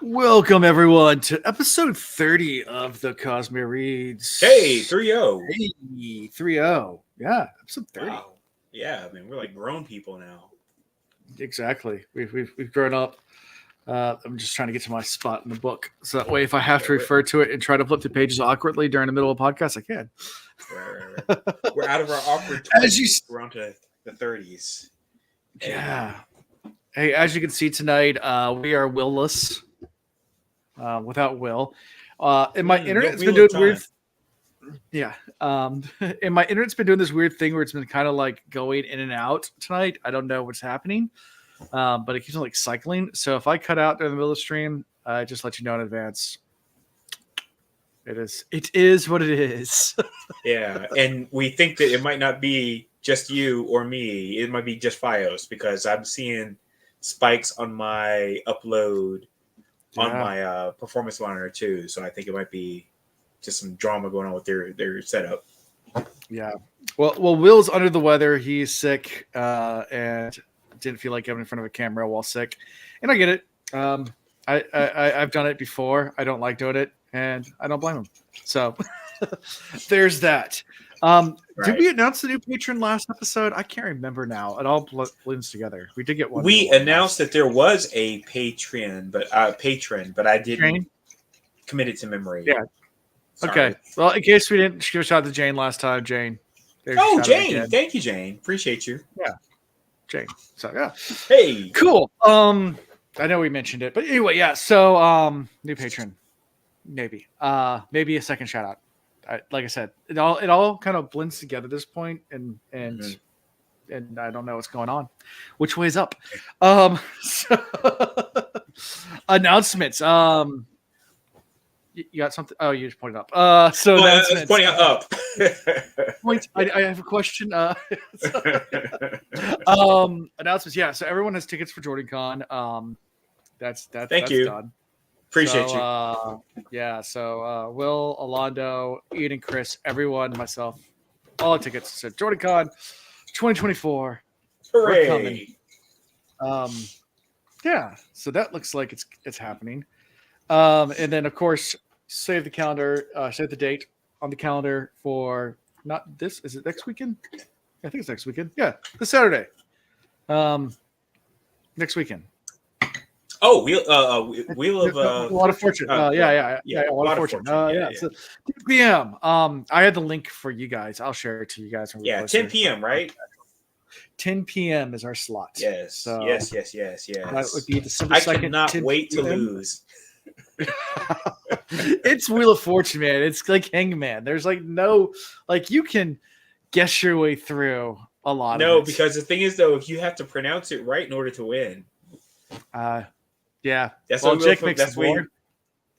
Welcome everyone to episode 30 of the Cosmere Reads. Hey, 3-0. Hey, 3-0. Yeah, episode 30. Wow. Yeah, I mean, we're like grown people now. Exactly. We've grown up. I'm just trying to get to my spot in the book. So that way, if I have to refer to it and try to flip the pages awkwardly during the middle of a podcast, I can. Right. We're out of our awkward 20s. We're on to the 30s. Yeah. Hey, as you can see tonight, we are willless. Without Will. And my internet's been doing weird. Yeah. And my internet's been doing this weird thing where it's been kind of like going in and out tonight. I don't know what's happening. But it keeps on like cycling. So if I cut out during the middle of the stream, just let you know in advance. It is what it is. Yeah. And we think that it might not be just you or me. It might be just Fios because I'm seeing spikes on my upload on my performance monitor too. So I think it might be just some drama going on with their setup. Yeah. Well, Will's under the weather. He's sick and didn't feel like getting in front of a camera while sick. And I get it. I've done it before. I don't like doing it, and I don't blame him. So there's that. Did we announce the new patron last episode? I can't remember now. It all blends together. We did get one. We announced that there was a patron, but I didn't commit it to memory. Yeah. Sorry. Okay. Well, in case we didn't give a shout out to Jane last time, Jane. Jane. Thank you, Jane. Appreciate you. Yeah. Jane. So yeah. Hey. Cool. I know we mentioned it, but anyway, yeah. So new patron. Maybe a second shout out. Like I said, it all kind of blends together at this point, and I don't know what's going on. Which way is up? So, announcements. You got something? Oh, you just pointed up. Announcements. Pointing up. I have a question. Announcements. Yeah. So everyone has tickets for JordanCon. That's Thank you. Done. Appreciate you. Yeah. So Will, Alando, Ian, and Chris, everyone, myself, all the tickets. So JordanCon 2024. Hooray! Yeah. So that looks like it's happening. And then of course, save the calendar. Save the date on the calendar for not this. Is it next weekend? I think it's next weekend. Yeah, this Saturday. Next weekend. Oh, Wheel of a lot of fortune. Yeah, a lot of fortune. Yeah. So 10 p.m. I had the link for you guys. I'll share it to you guys. 10 p.m. Right? 10 p.m. is our slot. Yes. So yes. That would be December 2nd. I cannot wait to lose. It's Wheel of Fortune, man. It's like Hangman. There's like no, like you can guess your way through a lot of it. No, because the thing is though, if you have to pronounce it right in order to win. Yeah. That's well, Jake makes the board.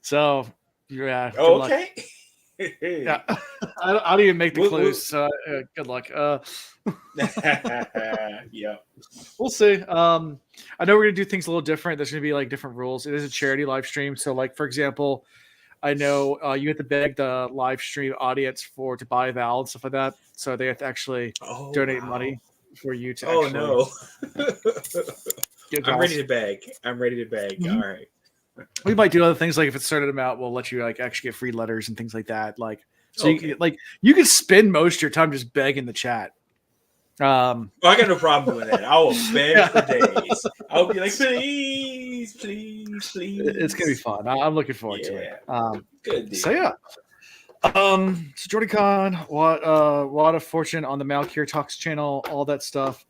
So, yeah. Oh, okay. Yeah. I don't even make the clues. So, good luck. Yeah. We'll see. I know we're going to do things a little different. There's going to be like different rules. It is a charity live stream. So, like, for example, I know you have to beg the live stream audience to buy Val and stuff like that. So, they have to actually donate money for you to Oh, no. I'm ready to beg. Mm-hmm. All right. We might do other things like if it's a certain amount, we'll let you like actually get free letters and things like that. Like so, you can spend most of your time just begging the chat. I got no problem with that. I will beg for days. I'll be like, please. It's gonna be fun. I'm looking forward to it. Good deal. So yeah. So JordanCon, lot of fortune on the Malkier Talks channel, all that stuff.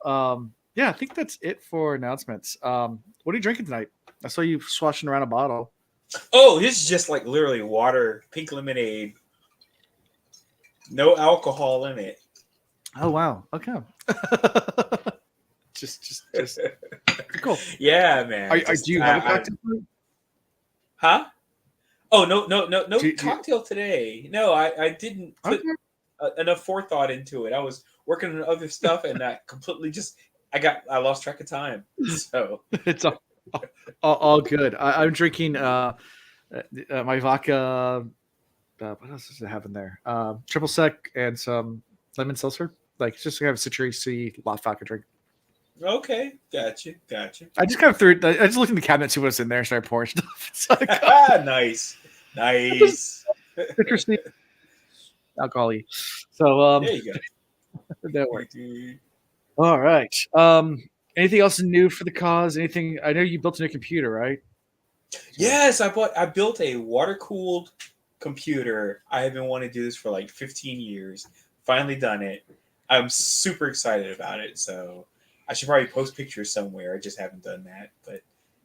Yeah, I think that's it for announcements. What are you drinking tonight? I saw you swashing around a bottle. Oh, this is just like literally water, pink lemonade. No alcohol in it. Oh wow. Okay. just cool. Yeah, man. Do you have a cocktail? Huh? Oh no cocktail today. No, I didn't put enough forethought into it. I was working on other stuff and that completely I lost track of time. So it's all good. I'm drinking my vodka. What else does it have in there? Triple sec and some lemon seltzer. Like it's just kind of a citrusy vodka drink. Okay, gotcha. I just kind of threw it. I just looked in the cabinet, see what's in there, and started pouring stuff. So Nice. interesting alcohol-y. So There you that worked. go. All right. Anything else new for the cause? Anything? I know you built a new computer, right? Yes, I built a water cooled computer. I have been wanting to do this for like 15 years. Finally done it. I'm super excited about it. So I should probably post pictures somewhere. I just haven't done that. But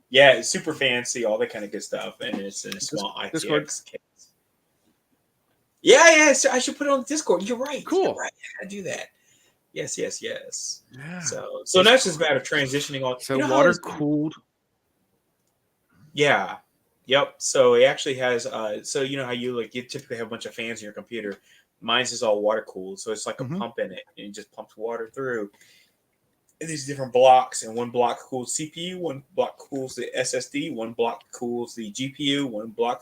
yeah, it's super fancy, all that kind of good stuff. And it's in a small Discord. ITX case. Yeah, so I should put it on Discord. You're right. Cool. You're right. I gotta do that. Yes. Yeah. So now it's just a matter of transitioning on. So water cooled. Yeah. Yep. So it actually has. So you know how you typically have a bunch of fans in your computer. Mine's is all water cooled, so it's like a pump in it, and it just pumps water through. And these different blocks, and one block cools CPU, one block cools the SSD, one block cools the GPU, one block.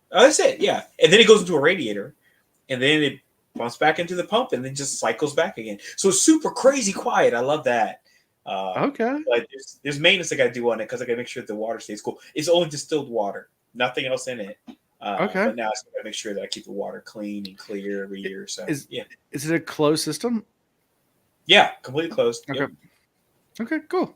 That's it. Yeah, and then it goes into a radiator, and then it pumps back into the pump, and then just cycles back again. So it's super crazy quiet. I love that. Okay. But there's maintenance I got to do on it because I got to make sure the water stays cool. It's only distilled water, nothing else in it. Okay. But now I got to make sure that I keep the water clean and clear every year. So is it a closed system? Yeah, completely closed. Okay. Yep. Okay. Cool.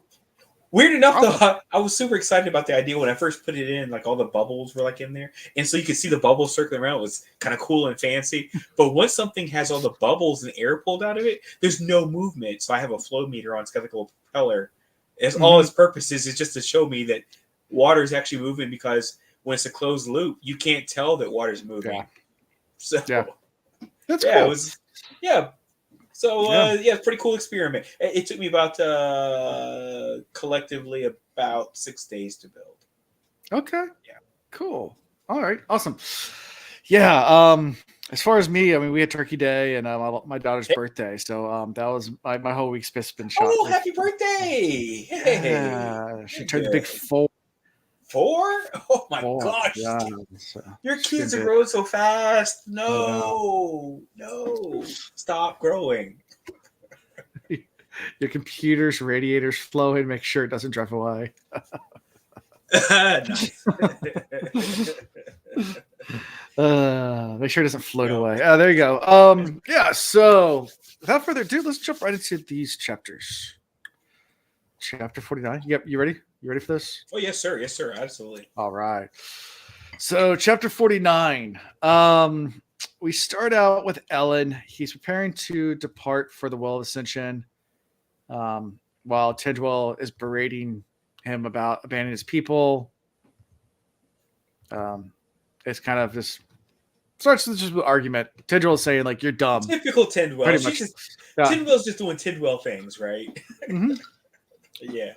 Weird enough, though, I was super excited about the idea when I first put it in. Like all the bubbles were like in there, and so you could see the bubbles circling around. It was kind of cool and fancy. But once something has all the bubbles and air pulled out of it, there's no movement. So I have a flow meter on. It's got like a little propeller. It's all its purpose is just to show me that water is actually moving, because when it's a closed loop, you can't tell that water's moving. Yeah. So that's cool. It was So it's a pretty cool experiment. It took me about collectively about 6 days to build. Okay. Yeah. Cool. All right. Awesome. Yeah. As far as me, I mean, we had Turkey Day and my daughter's birthday, so that was my whole week's been shot. Oh, happy birthday! Hey, yeah, she turned the big 4. 4? Oh my gosh! Yeah, so your kids are growing so fast. No, stop growing. Your computer's radiators flowing. Make sure it doesn't drive away. Nice. Make sure it doesn't float away. There you go. Yeah. So without further ado, let's jump right into these chapters. Chapter 49. Yep. You ready? You ready for this? Oh yes, sir. Yes, sir. Absolutely. All right. So chapter 49. We start out with Elend. He's preparing to depart for the Well of Ascension. While Tidwell is berating him about abandoning his people. It's kind of this starts with just an argument. Tidwell is saying, like, you're dumb. Typical Tidwell. Tidwell's just doing Tidwell things, right? Mm-hmm. Yeah.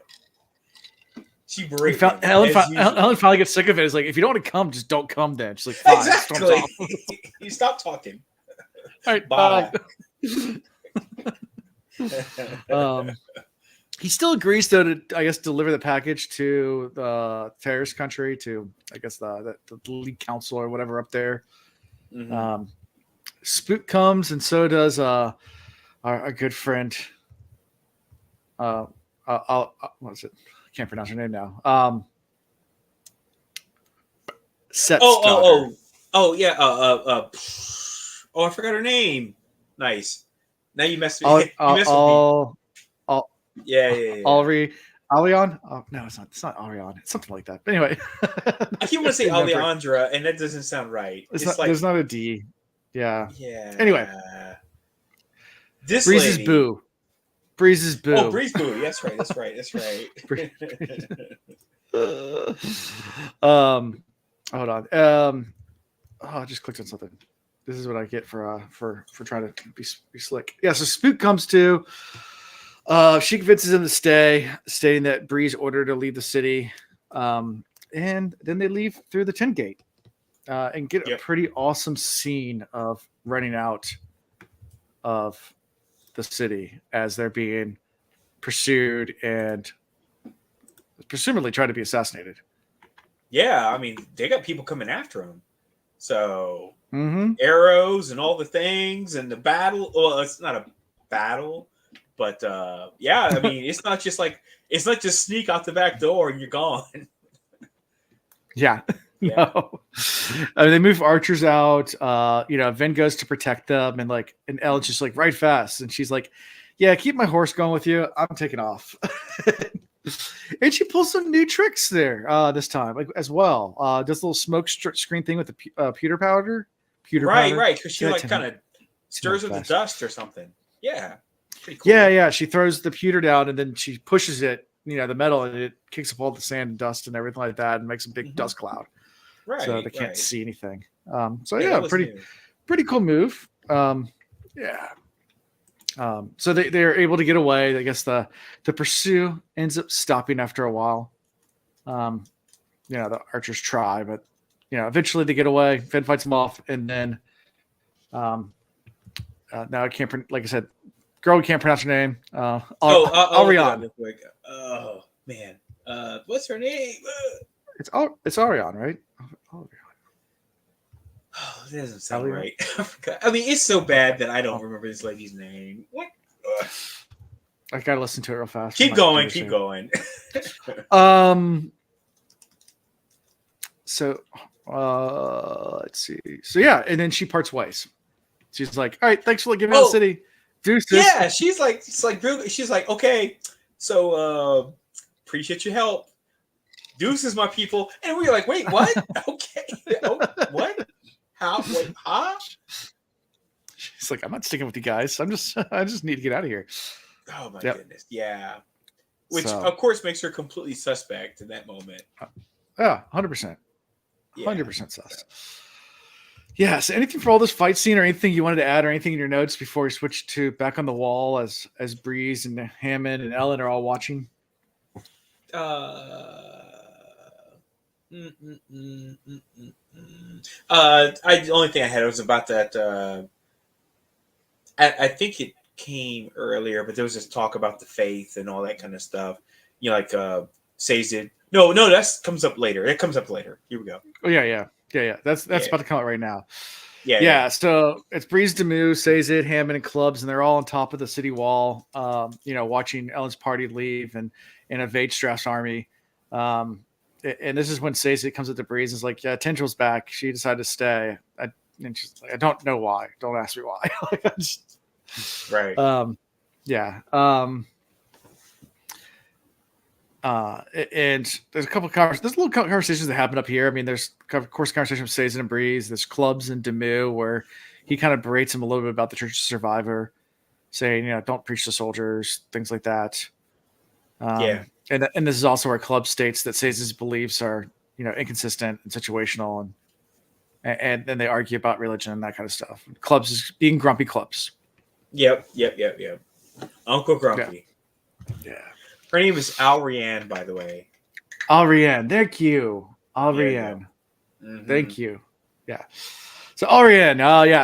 She berates Elend finally gets sick of it. It's like, if you don't want to come, just don't come then. She's like, fine. Exactly. You stop talking. All right, bye. He still agrees to, I guess, deliver the package to the terrorist country, to, I guess, the lead council or whatever up there. Mm-hmm. Spook comes, and so does our good friend. What is it? I can't pronounce her name now. Set's daughter. Yeah. I forgot her name. Nice. Now you messed with me. Yeah. Alion? Oh, no, it's not. It's not Arion. It's something like that. But anyway, I keep want to say Alejandra, and that doesn't sound right. There's not a D. Yeah. Yeah. Anyway, this Breeze's lady. Boo. Breeze's Boo. Oh, Breeze Boo. That's right. Hold on. I just clicked on something. This is what I get for trying to be slick. Yeah. So Spook comes to. She convinces him to stay, stating that Breeze ordered her to leave the city. And then they leave through the Tin Gate and get a pretty awesome scene of running out of the city as they're being pursued and presumably trying to be assassinated. Yeah, I mean, they got people coming after them. So arrows and all the things and the battle. Well, it's not a battle. But yeah, I mean, it's not just sneak out the back door and you're gone. Yeah. Yeah. No. They move archers out. Vin goes to protect them, and Ellen's just like, ride fast, and she's like, yeah, keep my horse going with you. I'm taking off. And she pulls some new tricks there this time, as well. Does a little smoke screen thing with the pewter powder. Right, because she kind of stirs with the dust or something. Yeah, pretty cool. Yeah. She throws the pewter down, and then she pushes it, the metal, and it kicks up all the sand and dust and everything like that, and makes a big dust cloud. Right, so they can't see anything. Pretty cool move. So they're able to get away. I guess the pursuit ends up stopping after a while. The archers try, but eventually they get away. Finn fights them off, and then now I can't. Like I said, girl, we can't pronounce her name. Ariane. Oh man, what's her name? It's Ariane, right? Oh, that doesn't sound right. I mean, it's so bad that I don't remember this lady's name. What? I gotta listen to it real fast. Keep going. So, let's see. So yeah, and then she parts ways. She's like, "All right, thanks for giving me the city." Deuces. Yeah, she's like, okay, so appreciate your help. Deuces, my people. And we were like, wait, what? Okay, what? How? Wait, huh? She's like, I'm not sticking with you guys. I just need to get out of here. Oh my goodness, yeah. Which of course makes her completely suspect in that moment. 100%. 100% sus. Yeah, so anything for all this fight scene, or anything you wanted to add, or anything in your notes before we switch to back on the wall as Breeze and Hammond and Elend are all watching? The only thing I had was about that. I think it came earlier, but there was this talk about the faith and all that kind of stuff. Sazed. No, that comes up later. It comes up later. Here we go. Oh yeah. That's about to come out right now. Yeah. So it's Breeze, Demu, Sazed, Hammond, and Clubs, and they're all on top of the city wall. Watching Ellen's party leave and evade Straff's army. And this is when Sazed comes up to Breeze and is like, "Yeah, Tendrill's back. She decided to stay." And she's like, "I don't know why. Don't ask me why." Right. And there's a couple of there's little conversations that happen up here. I mean, there's of course conversation with Sazed and Breeze. There's Clubs and Demu where he kind of berates him a little bit about the Church of Survivor, saying, don't preach to soldiers, things like that. And this is also where Club states that Sazed's beliefs are, inconsistent and situational, and then they argue about religion and that kind of stuff. Clubs is being grumpy Clubs. Yep. Uncle Grumpy. Yeah. Her name is Ariane, by the way. Ariane, thank you. Ariane. Thank you. Yeah. So Ariane,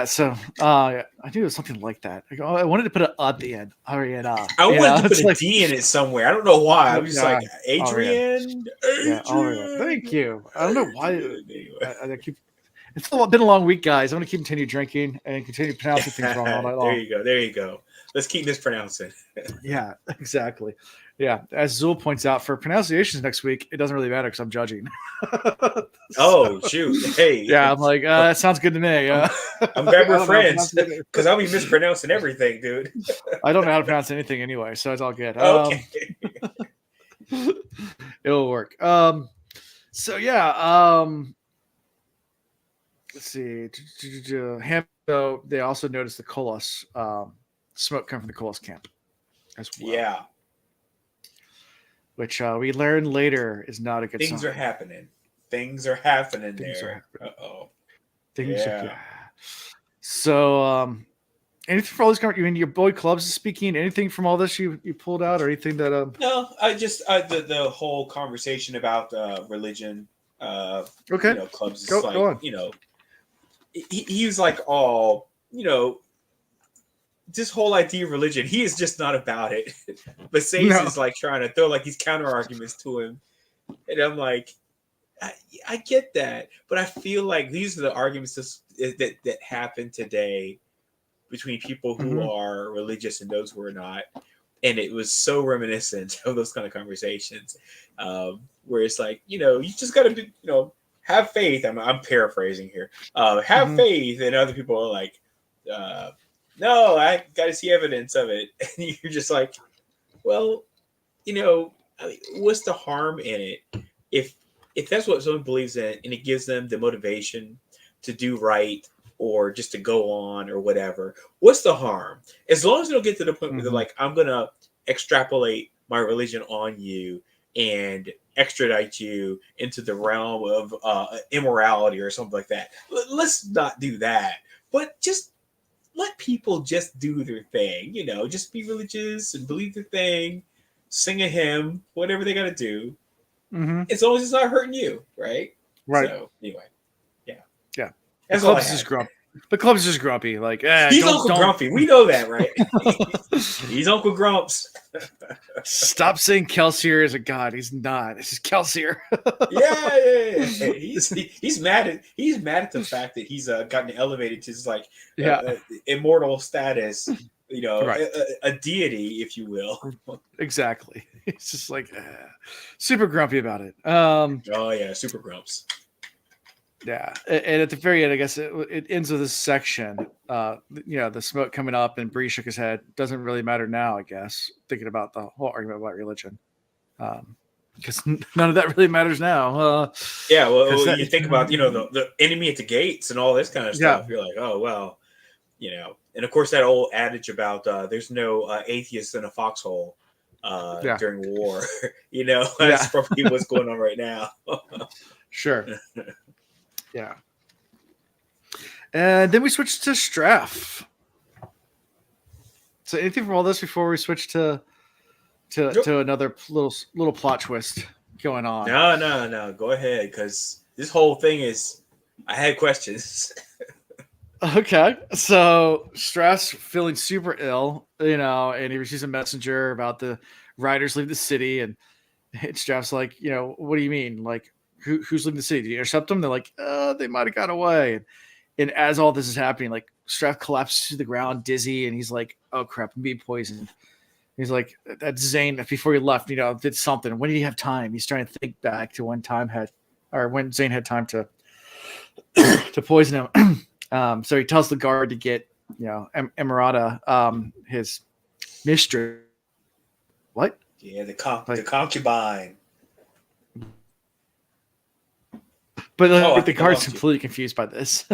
So I knew it was something like that. I wanted to put an at the end. Ariane. I wanted to put a D in it somewhere. I don't know why. I was just like Adrian. Yeah, Ariane. Thank you. I don't know why. I keep. It's been a long week, guys. I'm going to continue drinking and continue pronouncing things wrong all night long. There you go. Let's keep mispronouncing. Yeah, exactly. Yeah, as Zool points out, for pronunciations next week, it doesn't really matter because I'm judging. Oh, shoot. Hey. Yeah, I'm like, that sounds good to me. I'm glad we're friends because I'll be mispronouncing everything, dude. I don't know how to pronounce anything anyway, so it's all good. Okay. It'll work. Let's see. So they also noticed the koloss smoke coming from the koloss camp as well. Yeah. Which we learn later is not a good sign. Things are happening there. Uh-oh. So, anything for all these conversations? You mean your boy Clubs is speaking? Anything from all this you pulled out, or anything that? No, I just the whole conversation about religion. Okay. Clubs is go on. He was like, this whole idea of religion, he is just not about it. But Sazed is like trying to throw like these counter arguments to him, and I'm like, I get that, but I feel like these are the arguments that happen today between people who are religious and those who are not, and it was so reminiscent of those kind of conversations, where it's like, you just got to have faith. I'm paraphrasing here. Have faith, and other people are like, no, I got to see evidence of it, and you're just like, well, what's the harm in it if that's what someone believes in, and it gives them the motivation to do right or just to go on or whatever? What's the harm? As long as they don't get to the point where they're like, I'm gonna extrapolate my religion on you and extradite you into the realm of immorality or something like that. Let's not do that, but just let people just do their thing. Just be religious and believe their thing, sing a hymn, whatever they got to do, as long as it's not hurting you, right? So anyway, yeah. That's all I had. Grumpy. The club's just grumpy. Like, he's Uncle Grumpy. We know that, right? He's Uncle Grumps. Stop saying Kelsier is a god. He's not. It's just Kelsier. Yeah. He's mad at the fact that he's gotten elevated to his immortal status. A deity, if you will. Exactly. It's just like super grumpy about it. Oh yeah, super grumps. Yeah, and at the very end, I guess it ends with this section. The smoke coming up, and Bree shook his head. Doesn't really matter now, I guess. Thinking about the whole argument about religion, because none of that really matters now. Well, you think about the enemy at the gates and all this kind of stuff. You're like, oh well, and of course that old adage about there's no atheists in a foxhole during war. That's probably what's going on right now. Sure. Yeah. And then we switched to Straff. So anything from all this before we switch to another little plot twist going on? No. Go ahead, because this whole thing is, I had questions. Okay. So Straff's feeling super ill, and he receives a messenger about the riders leave the city, and Straff's like, what do you mean? Like, who's leaving the city? Did you intercept them? They're like, they might have got away. And as all this is happening, like, Straff collapses to the ground, dizzy, and he's like, oh crap, I'm being poisoned. He's like, that Zane, before he left, did something. When did he have time? He's trying to think back to when Zane had time to to poison him. So he tells the guard to get, Emerata, his mistress. What? Yeah, the concubine. But the guard's completely confused by this.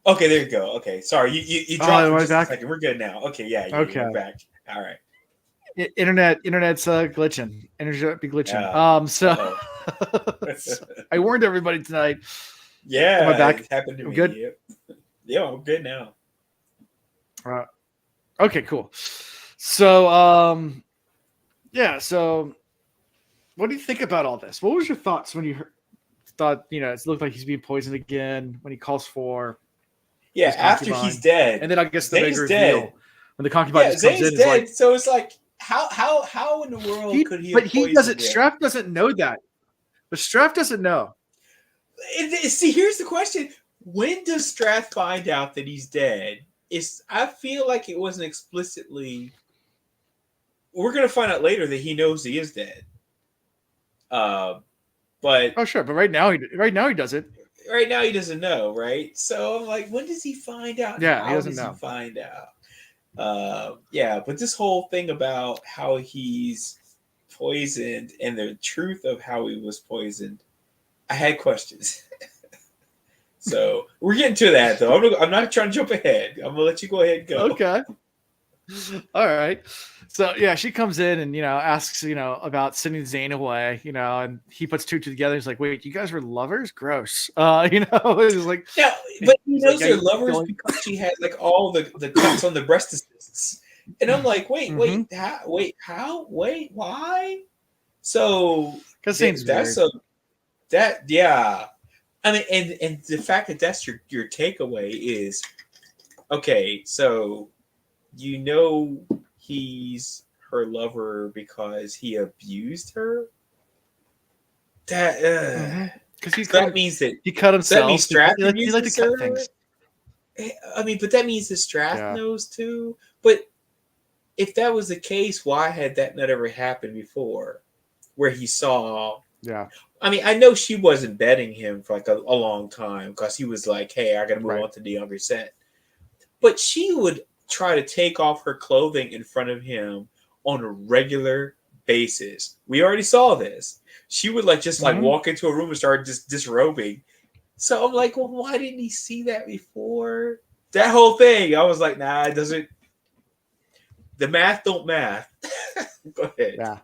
Okay, there you go. Okay, sorry, you dropped for just a second. We're good now. Okay, you're back. All right. Internet's glitching. Internet be glitching. So I warned everybody tonight. Yeah, am I back? It happened to me. Good. Yeah, I'm good now. Okay, cool. So So what do you think about all this? What was your thoughts when you thought it looked like he's being poisoned again when he calls for after he's dead, and then I guess the big reveal when the concubine just comes Zane's in dead, like, so it's like how in the world could he? But he doesn't. Straff doesn't know that. But Straff doesn't know. See, here's the question: when does Straff find out that he's dead? I feel like it wasn't explicitly. We're gonna find out later that he knows he is dead. But sure, but right now he doesn't. Right now he doesn't know, right? So I'm like, when does he find out? Yeah, he doesn't know. He find out? But this whole thing about how he's poisoned and the truth of how he was poisoned, I had questions. So we're getting to that though. I'm not trying to jump ahead. I'm gonna let you go ahead and go. Okay. All right. So she comes in and asks about sending Zane away, and he puts two together. He's like, "Wait, you guys were lovers? Gross." It's like, yeah, but he knows they're lovers because she had like all the cuts on the breast assists, and I'm like, wait, how, why? So because Zane's that's weird. I mean, and the fact that that's your takeaway is okay. So he's her lover because he abused her. That means that he cut himself. That means Straff he liked to cut things. I mean, but that means that Straff knows too. But if that was the case, why had that not ever happened before? Where he saw. Yeah. I mean, I know she wasn't betting him for like a long time because he was like, "Hey, I got to move on to the younger set." But she would try to take off her clothing in front of him on a regular basis. We already saw this. She would like just like walk into a room and start just disrobing. So I'm like, well, why didn't he see that before? That whole thing, I was like, nah, it doesn't. The math don't math. Go ahead. Yeah.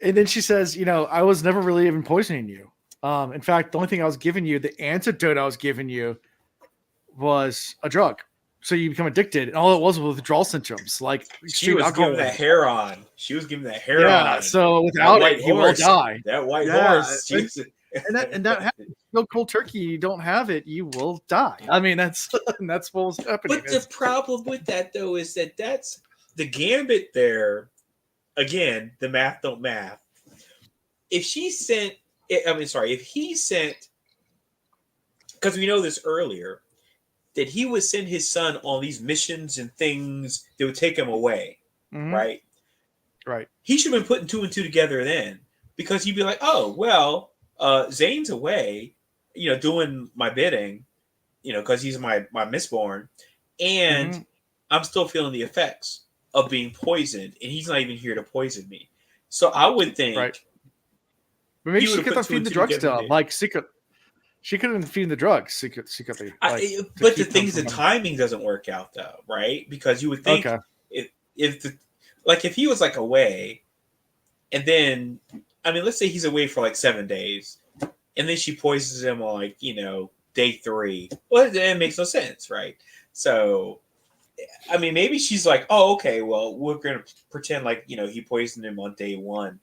And then she says, I was never really even poisoning you. In fact, the only thing I was giving you, the antidote I was giving you was a drug. So you become addicted. And all it was withdrawal symptoms. Like she was giving that hair on. She was giving that hair on. Yeah. So without it, he will die. That white horse. And that happens. No cold turkey, you don't have it, you will die. I mean, that's what was happening. But the problem with that, though, is that that's the gambit there. Again, the math don't math. If he sent, because we know this earlier, that he would send his son on these missions and things that would take him away, right? Right. He should have been putting 2 and 2 together then, because he'd be like, oh, well, Zane's away, doing my bidding, because he's my Mistborn, and I'm still feeling the effects of being poisoned, and he's not even here to poison me. So I would think, right. But maybe she could have feeding the drugs still, like secret. She could have been feeding the drugs secretly. But the thing is, the timing doesn't work out though, right? Because you would think if he was like away, and then let's say he's away for like 7 days, and then she poisons him on like day 3. Well, it makes no sense, right? So, maybe she's like, oh, okay, well, we're gonna pretend like he poisoned him on day 1,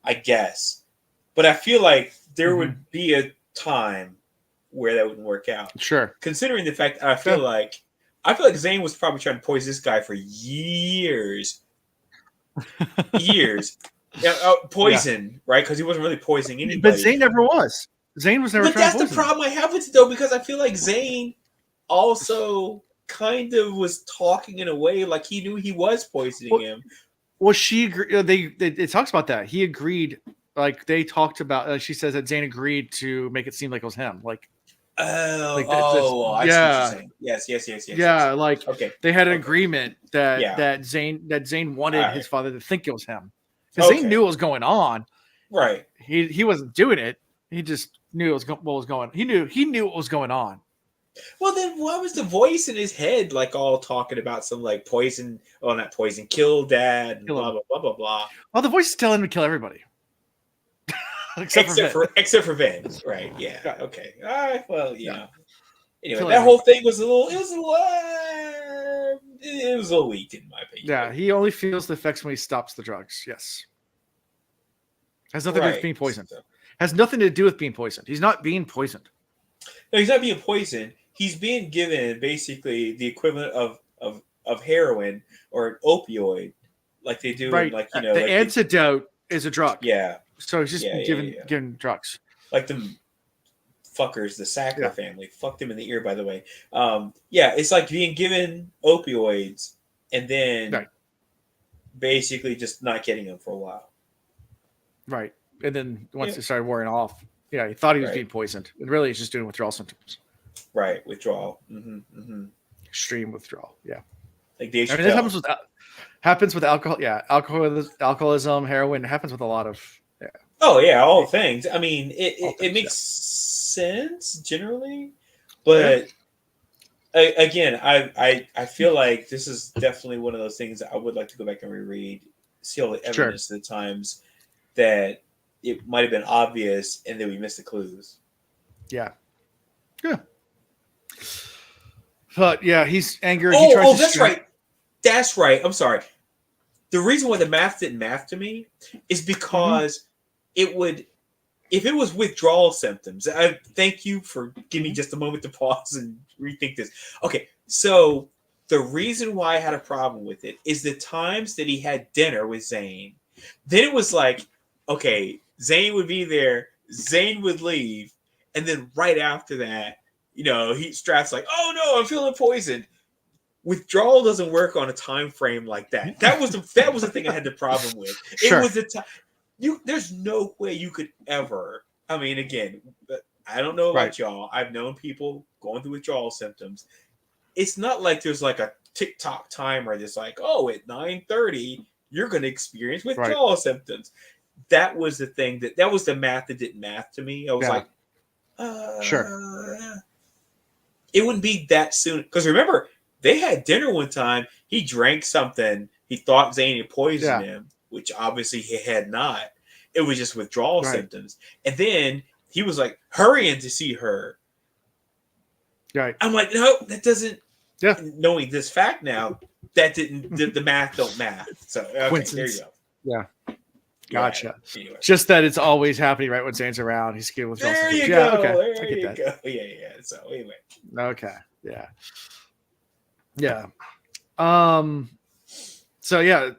I guess. But I feel like there would be a time where that wouldn't work out. Sure. Considering the fact I feel like Zane was probably trying to poison this guy for years. Poison, right? Because he wasn't really poisoning anybody. But Zane never was. Zane was never. But that's the problem I have with it, though, because I feel like Zane also kind of was talking in a way like he knew he was poisoning him. Well, she agreed. It talks about that. He agreed. Like they talked about. She says that Zane agreed to make it seem like it was him. Like. I see what you're saying. Yes. Yeah, like they had an agreement that Zane wanted his father to think it was him. Because Zane knew what was going on. Right. He wasn't doing it. He just knew what was going on. He knew what was going on. Well, then why was the voice in his head like all talking about some like poison? Oh, not poison. Kill dad. And blah blah blah blah blah. Well, the voice is telling him to kill everybody. except for Vince, right? Yeah. Okay. All right. Well, Anyway, kill that whole thing was a little weak in my opinion. Yeah, he only feels the effects when he stops the drugs. Yes. Has nothing to do with being poisoned. Has nothing to do with being poisoned. He's not being poisoned. No, he's not being poisoned. He's being given basically the equivalent of heroin or an opioid, like they do. Right. In, the antidote is a drug. Yeah. So he's just given drugs. Like them fuckers, the Sackler family. Fucked him in the ear, by the way. It's like being given opioids and then basically just not getting them for a while. Right. And then once it started wearing off, he thought he was being poisoned. And really, he's just doing withdrawal symptoms. Right. Withdrawal. Extreme withdrawal. Yeah. Like Dave Chappelle. That happens with alcohol. Yeah. Alcoholism, heroin. It happens with a lot of. Yeah. Oh, yeah. All things. It makes sense generally. But again, I feel like this is definitely one of those things that I would like to go back and reread, see all the evidence of the times that it might have been obvious and then we missed the clues. Yeah. Yeah. But he's angered. That's right. I'm sorry. The reason why the math didn't math to me is because if it was withdrawal symptoms, I thank you for giving me just a moment to pause and rethink this. Okay. So the reason why I had a problem with it is the times that he had dinner with Zane. Then it was like, okay, Zane would be there, Zane would leave, and then right after that, Straff's like, oh no, I'm feeling poisoned. withdrawal doesn't work on a time frame like that. That was the thing I had the problem with. Sure. It was the time. There's no way you could ever. I mean, again, I don't know about y'all. I've known people going through withdrawal symptoms. It's not like there's like a TikTok timer that's like, oh, at 9:30 you're going to experience withdrawal symptoms. That was the thing that was the math that did math to me. I was like, sure. It wouldn't be that soon. Because remember, they had dinner one time. He drank something. He thought Zane had poisoned him, which obviously he had not. It was just withdrawal symptoms. And then he was like hurrying to see her. Right. I'm like, no, that doesn't. Yeah. Knowing this fact now, that didn't. The math don't math. So okay, there you go. Yeah. Gotcha. Yeah, anyway. Just that it's always happening right when Zane's around. He's getting withdrawal symptoms. Okay. There I get that. Go. Yeah. So anyway. Okay. Yeah. So yeah,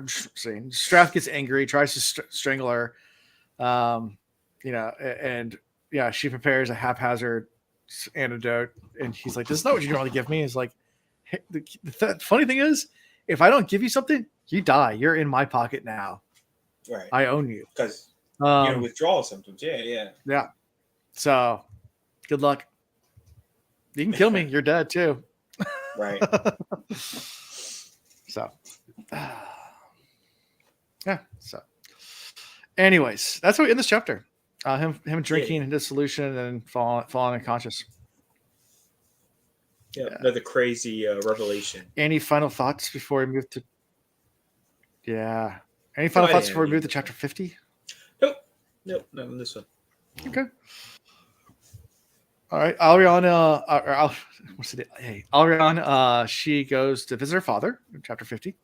Straff gets angry, tries to strangle her. And she prepares a haphazard antidote, and he's like, "This is not what you normally give me." It's like, hey, the funny thing is, if I don't give you something, you die. You're in my pocket now. Right. I own you. Because withdrawal symptoms. Yeah. So, good luck. You can kill me. You're dead too. Right. So, So, anyways, that's how we end this chapter. Him drinking his solution and falling unconscious. Yeah, another crazy revelation. Any final thoughts before we move to? Yeah. Any final thoughts before we move to chapter 50? Nope, not on this one. Okay. All right, Ariana. Ariana. She goes to visit her father in chapter 50.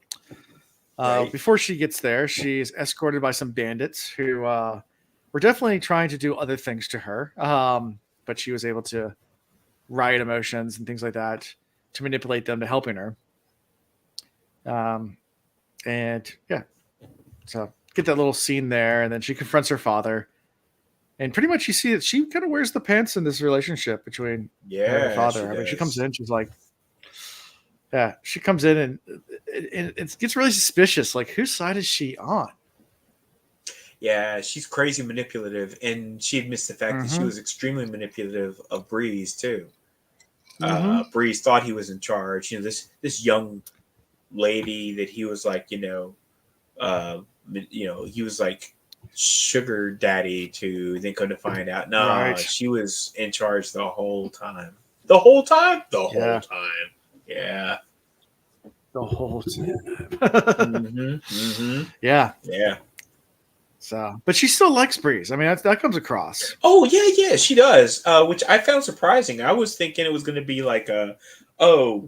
Before she gets there, she's escorted by some bandits who were definitely trying to do other things to her. But she was able to riot emotions and things like that to manipulate them to helping her. So get that little scene there, and then she confronts her father. And pretty much you see that she kind of wears the pants in this relationship between her and her father. I mean, she comes in, she's like, she comes in and it gets really suspicious. Like, whose side is she on? Yeah, she's crazy manipulative, and she admits the fact that she was extremely manipulative of Breeze too. Breeze thought he was in charge. This young lady that he was like, he was like sugar daddy to. Then come to find out, she was in charge the whole time. The whole time. Yeah. The whole time. Yeah. So, but she still likes Breeze. I mean, that comes across. Oh yeah, she does. Which I found surprising. I was thinking it was going to be like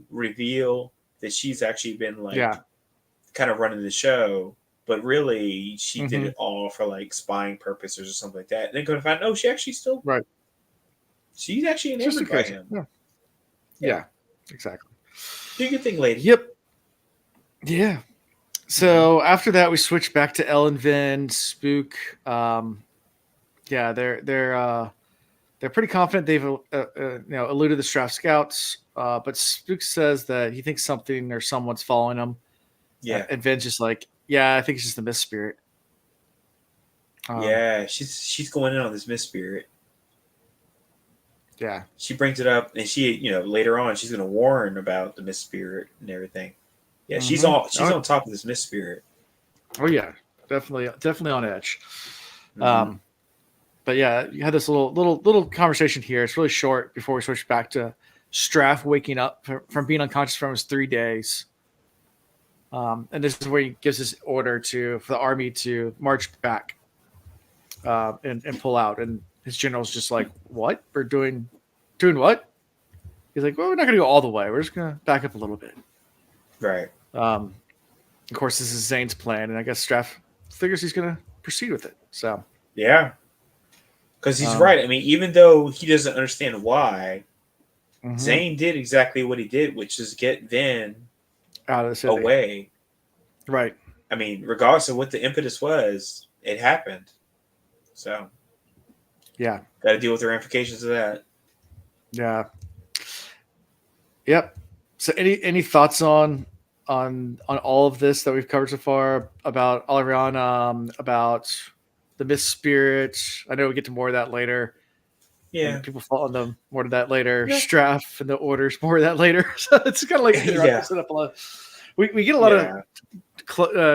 reveal that she's actually been like, kind of running the show, but really she did it all for like spying purposes or something like that. And then going to find, she actually still She's actually enamored by him. Yeah, exactly. Do your thing, lady. Yep. Yeah. So after that, we switch back to Elend, Vin, Spook. They're pretty confident they've eluded the Straff scouts. But Spook says that he thinks something or someone's following him. Yeah, and Vin's just like, I think it's just the Mist Spirit. She's going in on this Mist Spirit. Yeah, she brings it up, and she, later on, she's going to warn about the Mist Spirit and everything. Yeah, she's on top of this Mist Spirit. Oh yeah, definitely on edge. But yeah, you had this little conversation here. It's really short before we switch back to Straff waking up from being unconscious for almost 3 days. And this is where he gives his order for the army to march back and pull out. And his general's just like, "What? We're doing what?" He's like, "Well, we're not going to go all the way. We're just going to back up a little bit." Right. Of course, this is Zane's plan, and I guess Straff figures he's going to proceed with it. So yeah, because he's right. I mean, even though he doesn't understand why, Zane did exactly what he did, which is get Vin out of the city, away. Right. I mean, regardless of what the impetus was, it happened. So yeah, got to deal with the ramifications of that. Yeah. Yep. So any thoughts on all of this that we've covered so far about Alarion, about the Mist Spirit? I know we get to more of that later. And Yeah. people fall on them more to that later. Yeah. Straff and the orders, more of that later. So it's kind of like Yeah. set up a lot. We get a lot of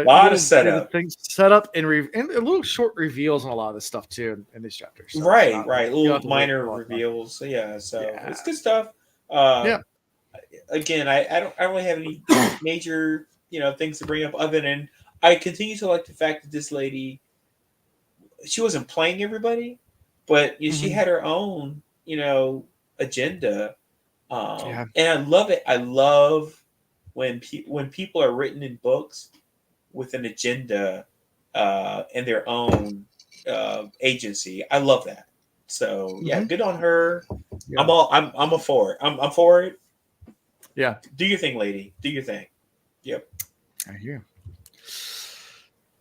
lot of setup things set up and a little short reveals on a lot of this stuff too in these chapters. So right. Little minor reveals. So it's good stuff. Yeah. Again, I don't really have any major things to bring up other than I continue to like the fact that this lady, she wasn't playing everybody, but she had her own agenda, and I love it. I love when people are written in books with an agenda and their own agency. I love that. So good on her. Yeah. I'm a for it. I'm for it. Yeah. Do your thing, lady. Do your thing. Yep. I hear.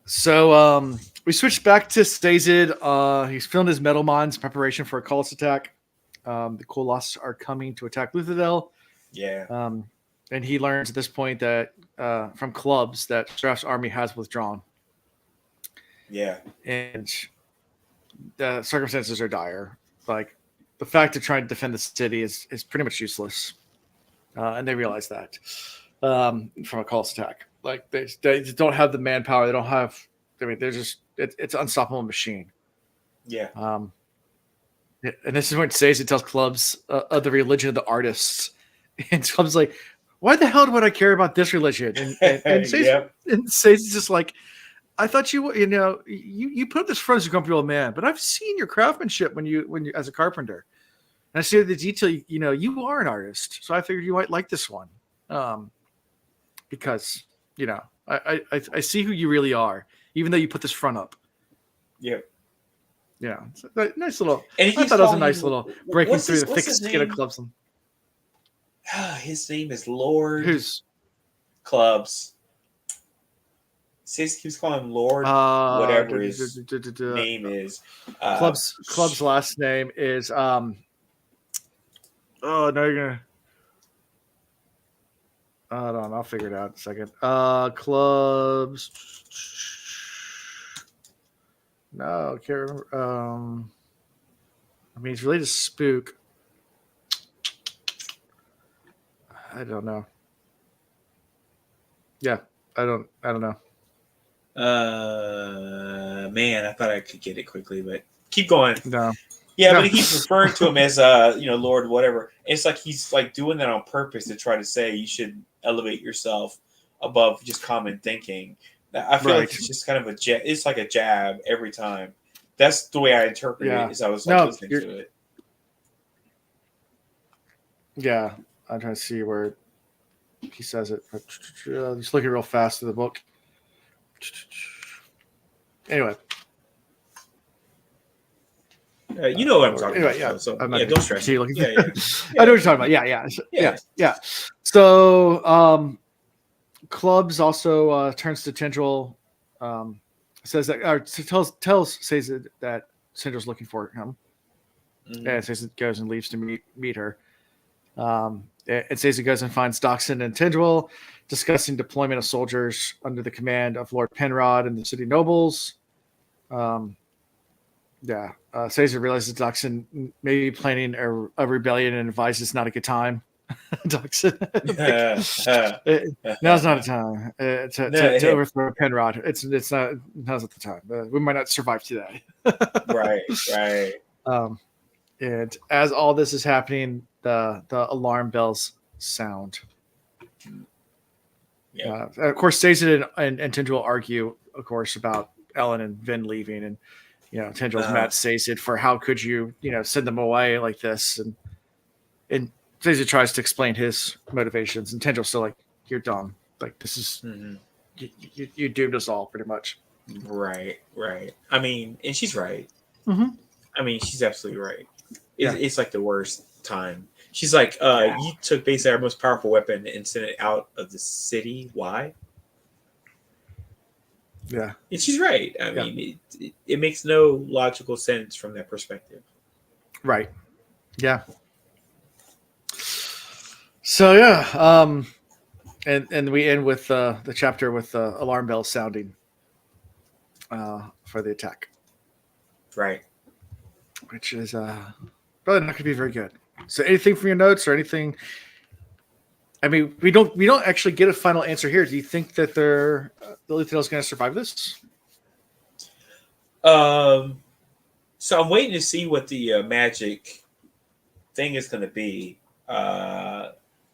So we switched back to Stazid. He's filling his metal mines in preparation for a koloss attack. The koloss are coming to attack Luthadel. Yeah. And he learns at this point that from clubs that Straff's army has withdrawn. Yeah. And the circumstances are dire. Like the fact of trying to defend the city is pretty much useless. And they realize that from a koloss attack. Like they just don't have the manpower. They don't have. I mean, they're just it's an unstoppable machine. Yeah. And this is when Stacey tells clubs of the religion of the artists, and clubs like, why the hell would I care about this religion? And Stacey's just like, I thought you put up this front as a grumpy old man, but I've seen your craftsmanship when you as a carpenter. And I see the detail, you are an artist. So I figured you might like this one. Because, I see who you really are, even though you put this front up. Yep. Yeah. It's a nice little, and I thought it was a nice little breaking through the thick skin of Clubs. His name is Lord. Who's? Clubs. Sis keeps calling him Lord, whatever his name is. Club's last name is, oh, no, you're gonna. Hold on, I'll figure it out in a second. Clubs. No, can't remember. I mean, he's related to Spook. I don't know. Yeah, I don't know. Man, I thought I could get it quickly, but keep going. No. Yeah, but he keeps referring to him as Lord, whatever. It's like he's like doing that on purpose to try to say you should elevate yourself above just common thinking. I feel like it's just kind of it's like a jab every time. That's the way I interpret it as I was listening to it. Yeah, I'm trying to see where he says it. Just looking real fast through the book. Anyway. You know what I'm talking about. Yeah. So don't stress. I know what you're talking about. Yeah. So Clubs also turns to Tendril, says that says that Tendril's looking for him. And says it goes and leaves to meet her. It says it goes and finds Doxson and Tendril discussing deployment of soldiers under the command of Lord Penrod and the city nobles. Caesar realizes Doxson may be planning a rebellion and advises it's not a good time. Doxson. Now's not a time to overthrow Penrod. It's not. Now's not the time. We might not survive today. Right. And as all this is happening, the alarm bells sound. Yeah. Of course, Stacey and Tendril argue, of course, about Elend and Vin leaving, and Tendril's mad at Stacey for how could you send them away like this, and Stacey tries to explain his motivations, and Tendril's still like, you're dumb, like this is you doomed us all pretty much. Right. I mean, and she's right. Mm-hmm. I mean, she's absolutely right. It's like the worst time. She's like, you took basically our most powerful weapon and sent it out of the city. Why? Yeah. And she's right. I mean, it makes no logical sense from that perspective. Right. Yeah. So yeah, and we end with the chapter with alarm bells sounding for the attack, Right. which is probably not going to be very good. So, anything from your notes or anything? I mean, we don't actually get a final answer here. Do you think that the Elend is going to survive this? So I'm waiting to see what the magic thing is going to be.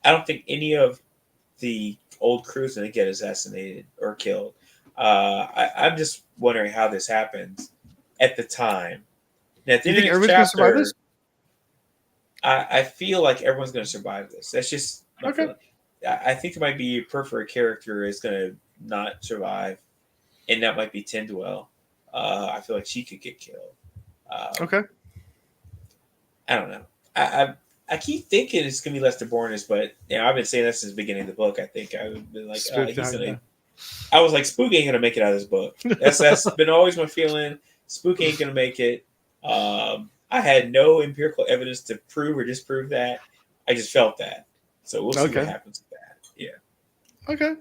I don't think any of the old crew's going to get assassinated or killed. I'm just wondering how this happens at the time. Now, at the Do you end think of this everyone's going to survive chapter, this? I feel like everyone's going to survive this. That's just my Okay. feeling. I think there might be a preferred character is going to not survive, and that might be Tyndwell. I feel like she could get killed. Okay. I don't know. I keep thinking it's gonna be Lester Borges, but I've been saying that since the beginning of the book. I think I've been like, he's gonna. I was like, Spook ain't gonna make it out of this book. That's been always my feeling. Spook ain't gonna make it. I had no empirical evidence to prove or disprove that. I just felt that. So we'll see what happens with that. Yeah. Okay.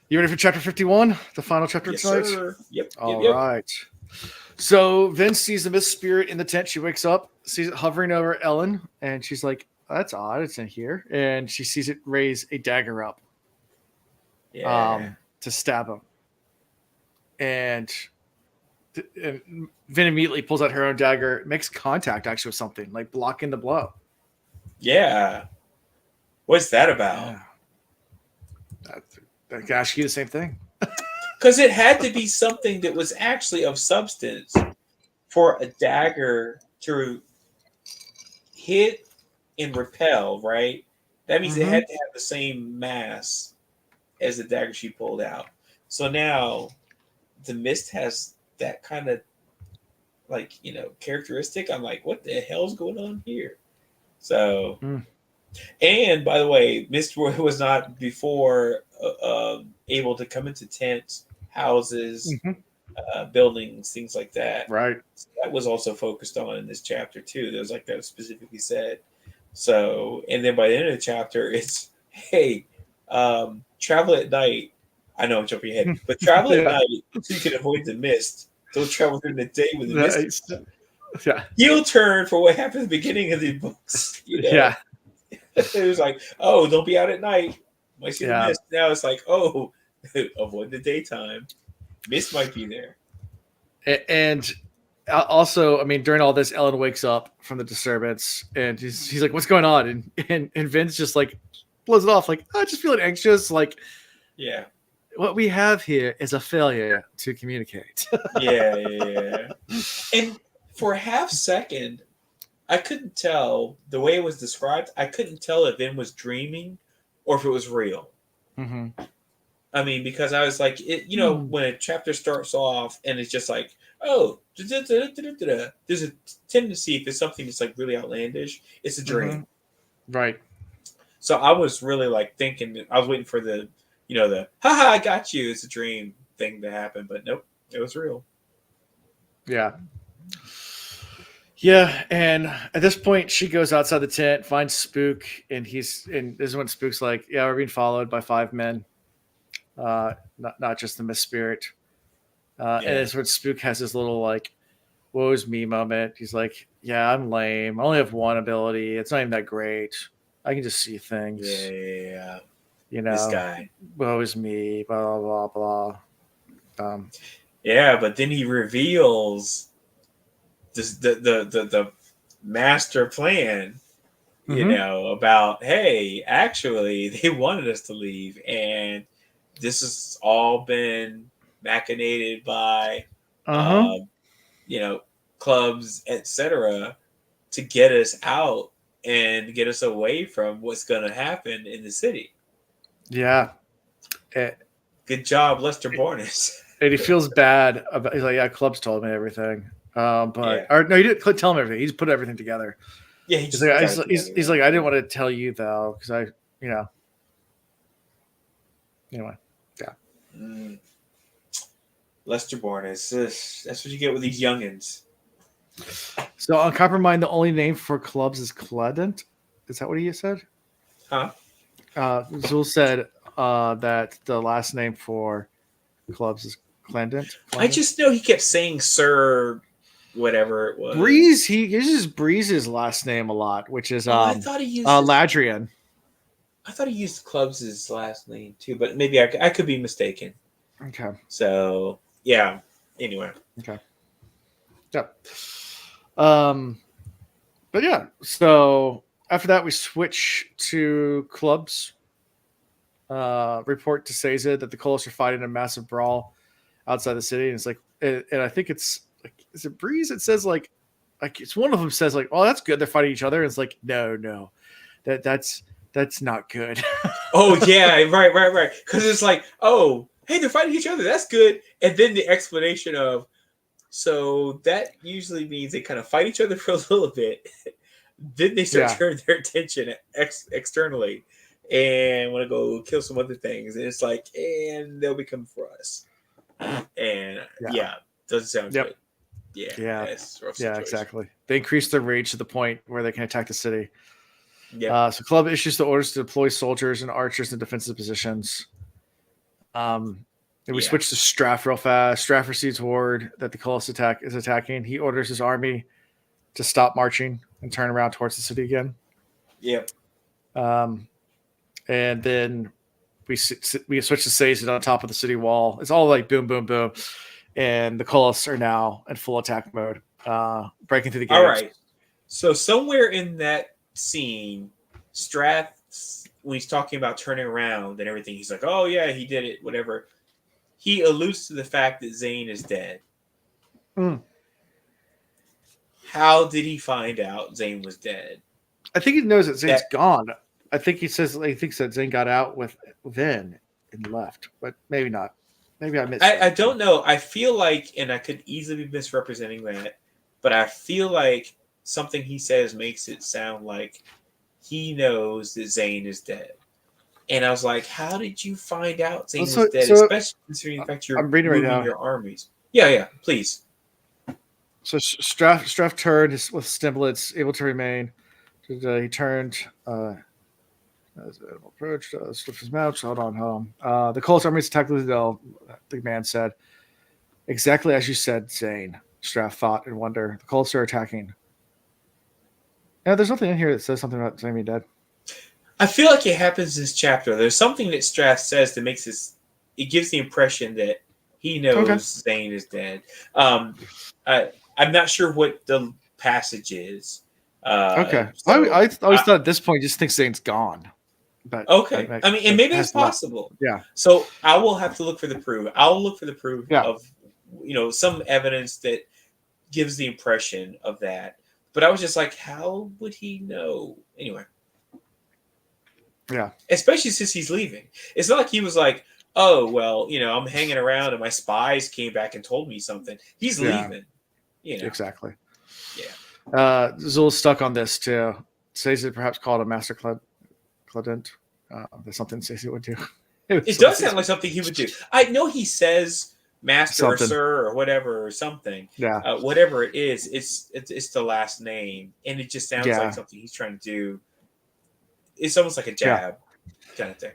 You ready for chapter 51, the final chapter tonight? Sir. Yep. All right. So Vince sees the mist spirit in the tent. She wakes up, sees it hovering over Elend, and she's like, "That's odd. It's in here." And she sees it raise a dagger up, to stab him. And Vin immediately pulls out her own dagger, makes contact actually with something, like blocking the blow. Yeah. What's that about? I can ask you the same thing. Because it had to be something that was actually of substance for a dagger to hit and repel, right? That means it had to have the same mass as the dagger she pulled out. So now the mist has that kind of characteristic. I'm like, what the hell's going on here? So, and by the way, mist was not before able to come into tents, houses, buildings, things like that. Right. So that was also focused on in this chapter too. There was like that specifically said. So, and then by the end of the chapter, it's hey, travel at night. I know I'm jumping ahead, but travel at night so you can avoid the mist. Don't travel during the day when the mist. Yeah. Heel turn for what happened at the beginning of the books. Yeah. It was like, oh, don't be out at night. Might see the mist. Now it's like, oh, avoid the daytime. Mist might be there. And also, I mean, during all this, Elend wakes up from the disturbance, and he's like, "What's going on?" And Vince just like blows it off, like, "I'm just feeling anxious." Like, yeah, what we have here is a failure to communicate. yeah. And for a half second, I couldn't tell the way it was described. I couldn't tell if Vin was dreaming or if it was real. I mean, because I was like, when a chapter starts off and it's just like, oh, there's a tendency if it's something that's like really outlandish, it's a dream. Right. So I was really like thinking, I was waiting for the haha, I got you, it's a dream thing to happen, but nope, it was real. Yeah. Yeah, and at this point, she goes outside the tent, finds Spook, and this is when Spook's like, "Yeah, we're being followed by 5 men, not just the mist spirit." And it's when Spook has this little like, "Woe's me" moment. He's like, "Yeah, I'm lame. I only have one ability. It's not even that great. I can just see things." Yeah. This guy. Woe's me. Blah blah blah blah. Yeah, but then he reveals the master plan, about, hey, actually they wanted us to leave, and this has all been machinated by clubs, etc., to get us out and get us away from what's going to happen in the city. Yeah. Good job, Lester Borges. And he feels bad about. He's like, "Yeah, clubs told me everything." Or no, he didn't tell him everything. He just put everything together. Yeah, he's like, I didn't want to tell you though, because anyway, yeah. Lester Borges, that's what you get with these youngins. So on Coppermine, the only name for clubs is Cledent. Is that what he said? Huh? Zul said that the last name for clubs is Clendent. I just know he kept saying Sir, whatever it was. Breeze. He uses Breeze's last name a lot, which is I thought he used Ladrian. I thought he used Clubs' last name too, but maybe I could be mistaken. Okay. So yeah. Anyway. Okay. Yep. But yeah. So after that, we switch to clubs. Report to Seiza that the koloss are fighting a massive brawl outside the city, and it's like, and I think it's like, is it Breeze? It says like it's one of them says like, oh, that's good. They're fighting each other. And it's like, no, that's not good. Oh yeah, right. Because it's like, oh, hey, they're fighting each other. That's good. And then the explanation of, so that usually means they kind of fight each other for a little bit. Then they start turning their attention externally and want to go kill some other things. And it's like, and they'll be coming for us. And doesn't sound good. Yeah, Exactly. They increase their rage to the point where they can attack the city. Yeah. So club issues the orders to deploy soldiers and archers in defensive positions. And we switch to Straff real fast. Straff receives word that the koloss is attacking. He orders his army to stop marching and turn around towards the city again. Yep. And then we switch to Seiza on top of the city wall. It's all like boom, boom, boom. And the koloss are now in full attack mode, breaking through the gates. All right. So somewhere in that scene, Straff, when he's talking about turning around and everything, he's like, oh yeah, he did it, whatever. He alludes to the fact that Zane is dead. How did he find out Zane was dead? I think he knows that Zane's gone. I think he thinks that Zane got out with Vin and left, but maybe not. Maybe I missed. I don't know. I feel like, and I could easily be misrepresenting that, but I feel like something he says makes it sound like he knows that Zane is dead. And I was like, how did you find out Zane was dead? Especially considering the fact you're moving your armies. Yeah, please. So Straff turned with Stimblets, able to remain. He turned as approached, slipped his mouth. Hold on. The koloss armies attacked the man said. Exactly as you said, Zane. Straff thought in wonder. The koloss are attacking. Yeah, there's nothing in here that says something about Zane being dead. I feel like it happens in this chapter. There's something that Straff says that makes this. It gives the impression that he knows Zane is dead. I'm not sure what the passage is. I always thought at this point, just think Zane's gone. But and maybe it's possible. Yeah. So I will have to look for the proof. I'll look for the proof of, some evidence that gives the impression of that. But I was just like, how would he know? Anyway. Yeah. Especially since he's leaving. It's not like he was like, oh, well, I'm hanging around and my spies came back and told me something. He's leaving. Exactly. Yeah. Zul's stuck on this too. Says it perhaps called a master Cledent. That's something Stacey would do. It does sound like something he would do. I know he says master or sir or whatever or something. Yeah. Whatever it is, it's the last name, and it just sounds like something he's trying to do. It's almost like a jab kind of thing.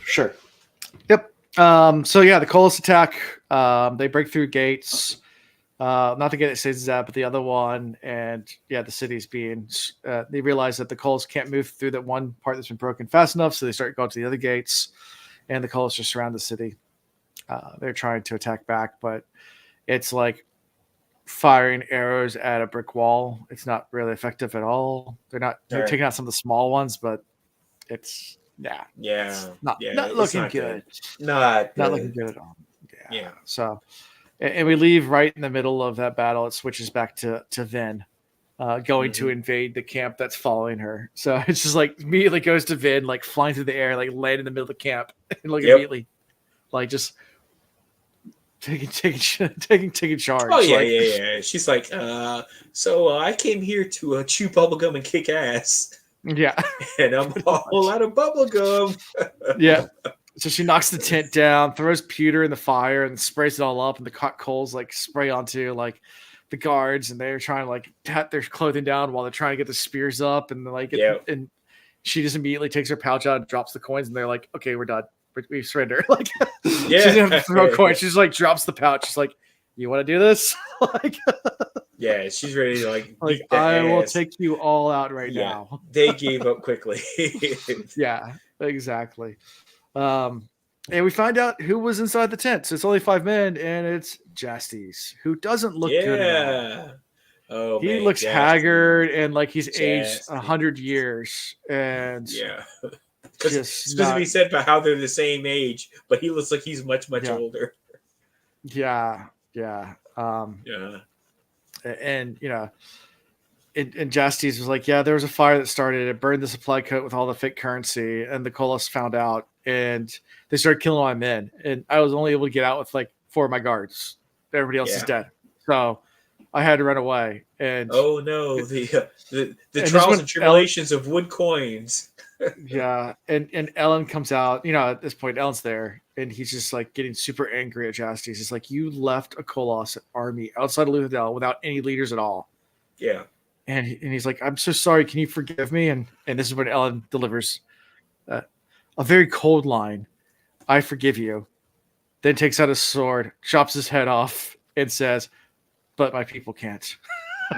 Sure. Yep. The koloss attack. They break through gates. Not the gate that Seiza's at, but the other one, and the city's being. They realize that the koloss can't move through that one part that's been broken fast enough, so they start going to the other gates, and the koloss just surround the city. They're trying to attack back, but it's like firing arrows at a brick wall. It's not really effective at all. They're taking out some of the small ones, but it's not looking good. Not looking good at all. Yeah. So. And we leave right in the middle of that battle. It switches back to Vin going to invade the camp that's following her. So it's just like immediately goes to Vin, like flying through the air, like land in the middle of the camp, and immediately, like just taking charge. Oh yeah. She's like, so I came here to chew bubblegum and kick ass. Yeah, and I'm a whole lot of bubblegum. Yeah. So she knocks the tent down, throws pewter in the fire, and sprays it all up. And the hot coals like spray onto like the guards, and they're trying to like pat their clothing down while they're trying to get the spears up. And and she just immediately takes her pouch out and drops the coins, and they're like, "Okay, we're done. We surrender." Like, she doesn't have to throw coins. She just like drops the pouch. She's like, "You want to do this?" Like, yeah, she's ready to like beat the I will ass. take you all out right now. They gave up quickly. Yeah, exactly. And we find out who was inside the tent. So it's only 5 men, and it's Jastes, who doesn't look good at all. Oh, He man, looks haggard and like he's aged Jastes. 100 years, and because specifically said about how they're the same age, but he looks like he's much older. Yeah. And and Jastes was like, yeah, there was a fire that started. It burned the supply coat with all the fake currency, and the koloss found out, and they started killing all my men. And I was only able to get out with like 4 of my guards. Everybody else is dead. So I had to run away. And oh no, the trials and tribulations of wood coins. Yeah, and Elend comes out. At this point, Elend's there, and he's just like getting super angry at Jastes. He's like, "You left a koloss army outside of Luthadel without any leaders at all." Yeah. And he's like, "I'm so sorry. Can you forgive me?" And this is when Elend delivers a very cold line. "I forgive you." Then takes out his sword, chops his head off, and says, "But my people can't."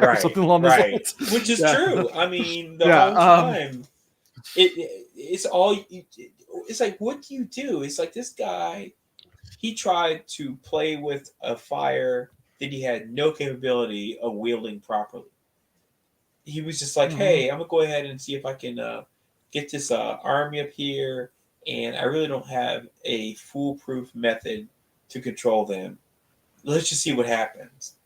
Right. Something along those lines. Which is true. I mean, the whole time, it's all. It's like, what do you do? It's like this guy. He tried to play with a fire that he had no capability of wielding properly. He was just like, "Hey, I'm gonna go ahead and see if I can get this army up here, and I really don't have a foolproof method to control them. Let's just see what happens."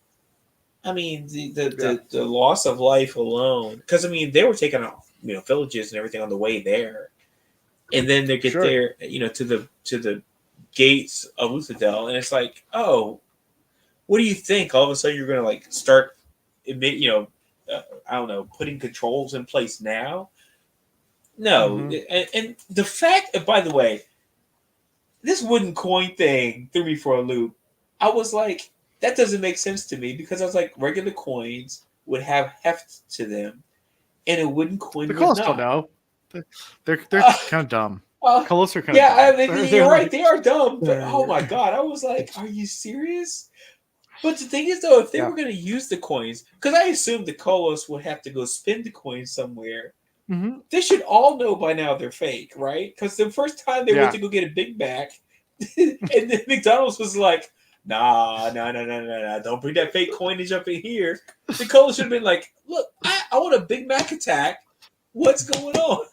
I mean, the loss of life alone, because I mean, they were taking off, villages and everything on the way there, and then they get there, to the gates of Luthadel, and it's like, oh, what do you think? All of a sudden, you're going to like start, I don't know, putting controls in place now? No, and the fact, by the way, this wooden coin thing threw me for a loop. I was like, that doesn't make sense to me, because I was like, regular coins would have heft to them, and a wooden coin would not. Don't know. They're kind of dumb. Koloss are kind of dumb. Yeah, I mean, you're right. They are dumb. But, oh my god, I was like, are you serious? But the thing is, though, if they were going to use the coins, because I assumed the koloss would have to go spend the coins somewhere, they should all know by now they're fake, right? Because the first time they went to go get a Big Mac, and then McDonald's was like, nah, don't bring that fake coinage up in here. The koloss should have been like, look, I want a Big Mac attack. What's going on?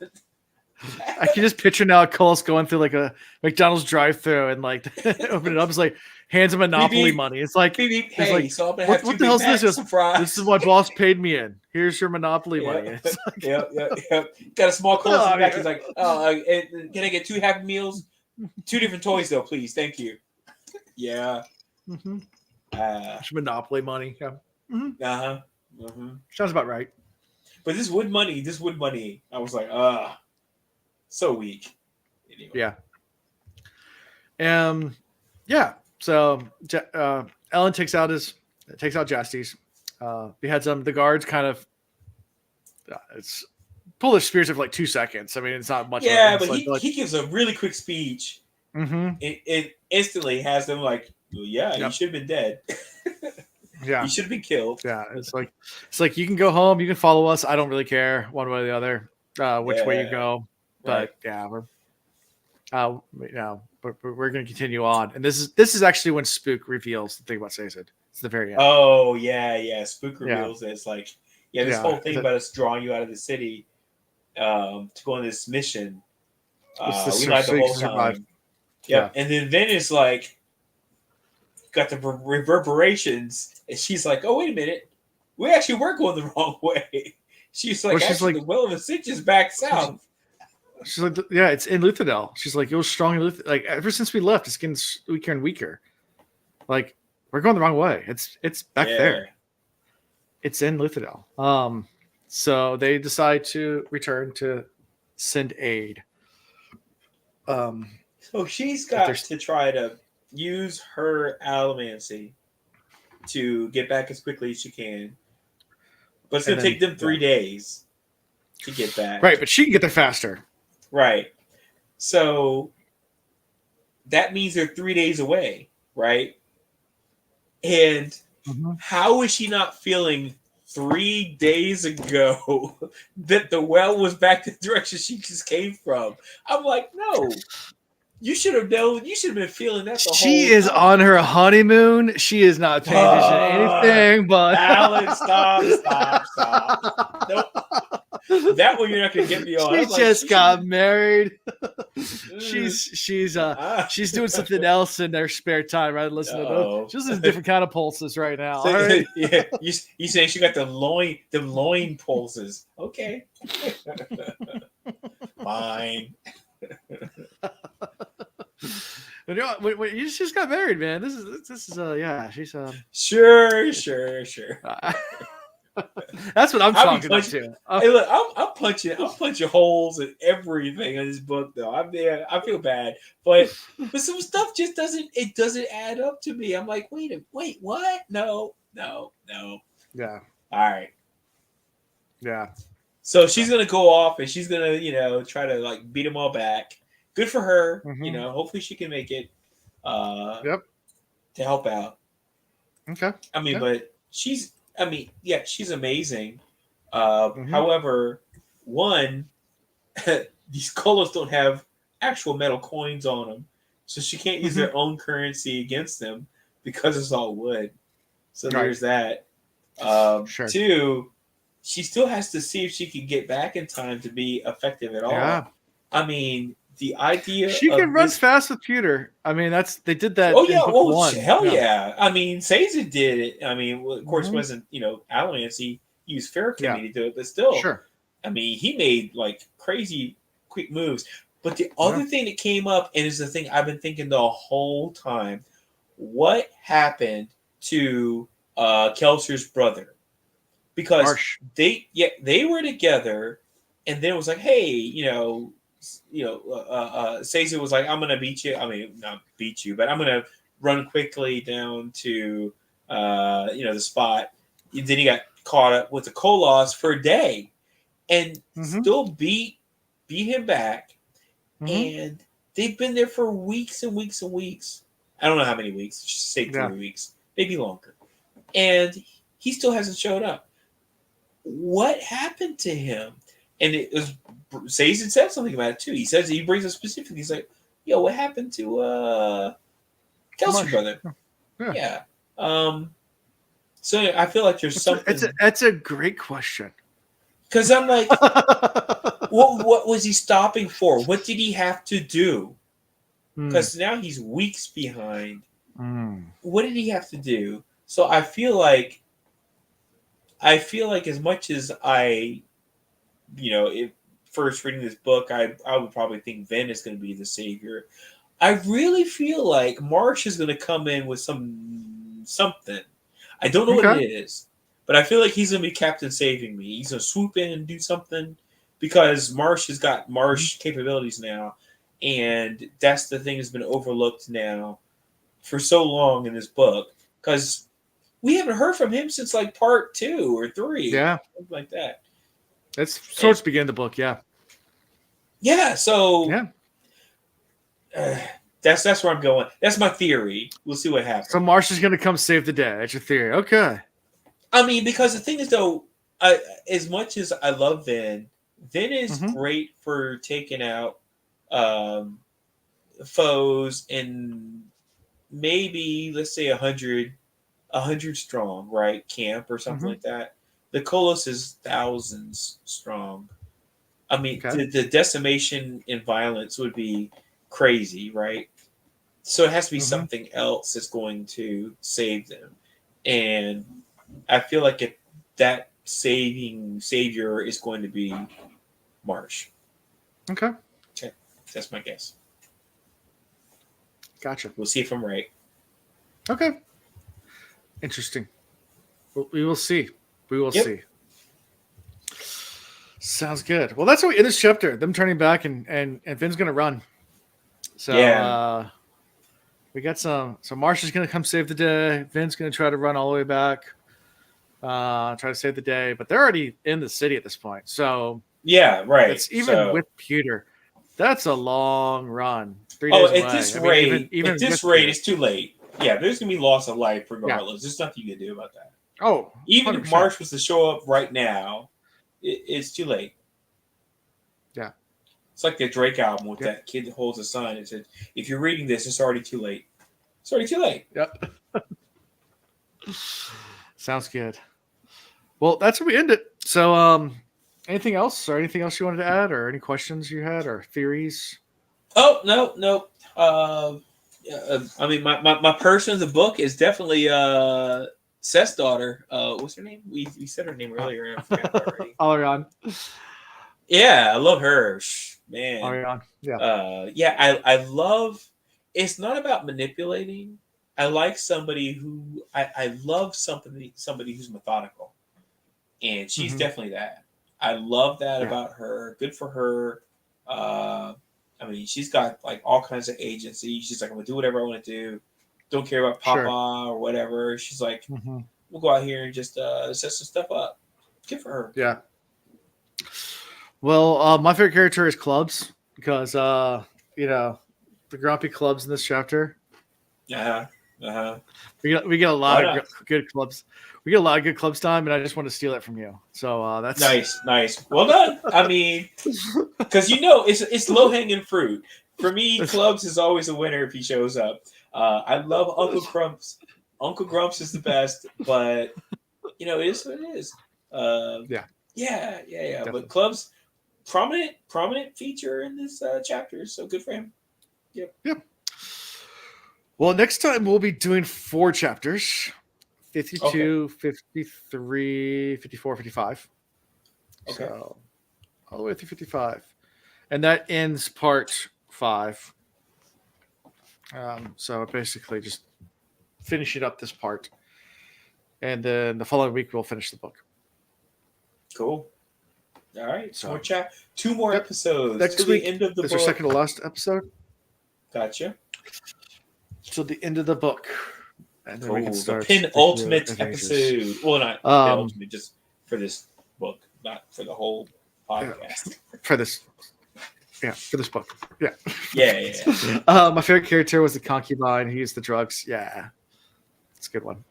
I can just picture now Koloss going through like a McDonald's drive-thru and like open it up. It's like hands of Monopoly money. It's like, hey, like so I'm gonna what the hell's this? This is what boss paid me in. Here's your Monopoly money. It's like, yep. Got a small Koloss in the back. He's like, can I get 2 Happy Meals? 2 different toys though, please. Thank you. Yeah. Monopoly money. Yeah. Sounds about right. But this wood money, I was like, so weak. Anyway. Yeah. So Elend takes out Jastes. Beheads him. The guards kind of pull their spears for like 2 seconds. I mean, it's not much. Yeah, but he gives a really quick speech. It instantly has them like, well, you should have been dead. Yeah, you should have been killed. Yeah, it's like you can go home, you can follow us. I don't really care one way or the other which way you go. But we're going to continue on. And this is actually when Spook reveals the thing about Sazed. It's the very end. Oh yeah. Spook reveals it's like this whole thing about us drawing you out of the city to go on this mission. We lied the whole time. Yep. And then it's like got the reverberations, and she's like, "Oh, wait a minute, we actually were going the wrong way." She's like, the Well of Ascension is back south. She's like, "Yeah, it's in Luthadel." She's like, "It was strong in Luthadel. Like ever since we left, it's getting weaker and weaker. Like we're going the wrong way. It's back there. It's in Luthadel." So they decide to return to send aid. So she's got to try to use her allomancy to get back as quickly as she can. But it's going to take them 3 days. to get back. Right, but she can get there faster. Right. So that means they're 3 days away, right? And how is she not feeling 3 days ago that the well was back the direction she just came from? I'm like, no. You should have known. You should have been feeling that the whole time. She is on her honeymoon. She is not paying attention to anything but... Alan, stop. Nope. That one you're not going to get me on. She just got married. She's doing something else in their spare time, right? Listen to those. She's listening to different kind of pulses right now. So, all right? Yeah, you saying she got the loin pulses? Okay, fine. But you just got married, man. This is yeah. She's Sure. That's what I'm talking about too. Hey, look, I'm punching holes in everything in this book, though. I feel bad, but some stuff just doesn't add up to me. I'm like, wait, what? No. Yeah. All right. Yeah. So she's gonna go off and she's gonna, try to like beat them all back. Good for her. Hopefully she can make it. Yep. To help out. Okay. But she's amazing. However, one, these koloss don't have actual metal coins on them, so she can't use their own currency against them because it's all wood. So there's that. Sure. Two, she still has to see if she can get back in time to be effective at all. Yeah. The idea she can run fast with pewter. They did that. Oh yeah, book one. Hell yeah. Sazed did it. Of course, it wasn't Alliance. He used Ferrocchemy to do it, but still, sure. He made like crazy quick moves. But the other thing that came up, and is the thing I've been thinking the whole time: what happened to Kelser's brother? Because they were together, and then it was like, hey, Sazed was like, I'm gonna beat you. Not beat you, but I'm gonna run quickly down to the spot. Then he got caught up with the koloss for a day, and still beat him back. And they've been there for weeks and weeks and weeks. I don't know how many weeks. Just say 3 weeks, maybe longer. And he still hasn't showed up. What happened to him? And it was Sazed said something about it too. He says he brings up specifically. He's like, "Yo, what happened to Kelser's brother?" Yeah. So I feel like there's something. That's a great question. Because I'm like, what was he stopping for? What did he have to do? Because now he's weeks behind. What did he have to do? So I feel like as much as if first reading this book, I would probably think Ven is going to be the savior. I really feel like Marsh is going to come in with something. I don't know what it is, but I feel like he's going to be Captain Saving Me. He's going to swoop in and do something because Marsh has got Marsh capabilities now, and that's the thing that's been overlooked now for so long in this book because we haven't heard from him since like part 2 or 3, something like that. That's towards the beginning of the book, yeah. So that's where I'm going. That's my theory. We'll see what happens. So Marsh is going to come save the day. That's your theory. Okay. Because the thing is, though, as much as I love Ven is great for taking out foes and maybe let's say 100 strong, right? Camp or something like that. The koloss is thousands strong. The decimation and violence would be crazy, right? So it has to be something else that's going to save them. And I feel like if that savior is going to be Marsh. Okay. That's my guess. Gotcha. We'll see if I'm right. Okay. Interesting. We will see. We will see. Sounds good. Well, that's how we end this chapter. Them turning back and Ven's going to run. So we got some. So Marsh is going to come save the day. Ven's going to try to run all the way back. Try to save the day. But they're already in the city at this point. So Yeah, right. It's even with Pewter. That's a long run. 3 Oh, days away. at this rate, even at this rate, it's too late. Yeah, there's gonna be loss of life regardless. There's nothing you can do about that. Oh, even 100%. if Marsh was to show up right now, it's too late. Yeah, it's like the Drake album with that kid that holds a sign. It said, "If you're reading this, it's already too late. It's already too late." Yep. Sounds good. Well, that's where we end it. So, anything else, or anything else you wanted to add, or any questions you had, or theories? Oh no. I mean, my person in the book is definitely Seth's daughter. What's her name? We said her name earlier, and I forgot already. Ariane. Yeah, I love her, man. Ariane. I love. It's not about manipulating. I like somebody who I love somebody who's methodical, and she's definitely that. I love that about her. Good for her. I mean, she's got like all kinds of agency. She's like, I'm gonna do whatever I want to do. Don't care about Papa or whatever. She's like, we'll go out here and just set some stuff up. Good for her. Yeah. Well, my favorite character is Clubs because the grumpy Clubs in this chapter. We get a lot of good clubs. We get a lot of good clubs time, and I just want to steal it from you. So that's nice. Well done. I mean, because it's low hanging fruit for me. Clubs is always a winner if he shows up. I love Uncle Grumps. Uncle Grumps is the best, but it is what it is. Yeah. Definitely. But Clubs, prominent feature in this chapter, so good for him. Yep. Well, next time we'll be doing 4 chapters. 52, 53, 54, 55. Okay. So all the way through 55. And that ends part 5. So basically just finishing up this part. And then the following week we'll finish the book. Cool. All right. So 2 more episodes. Next week, the end of the book. Our second to last episode. Gotcha. So the end of the book. And then we can start the penultimate episode. Well, not penultimate, just for this book, not for the whole podcast. For this book. Yeah. Yeah. My favorite character was the concubine. He used the drugs. Yeah. It's a good one.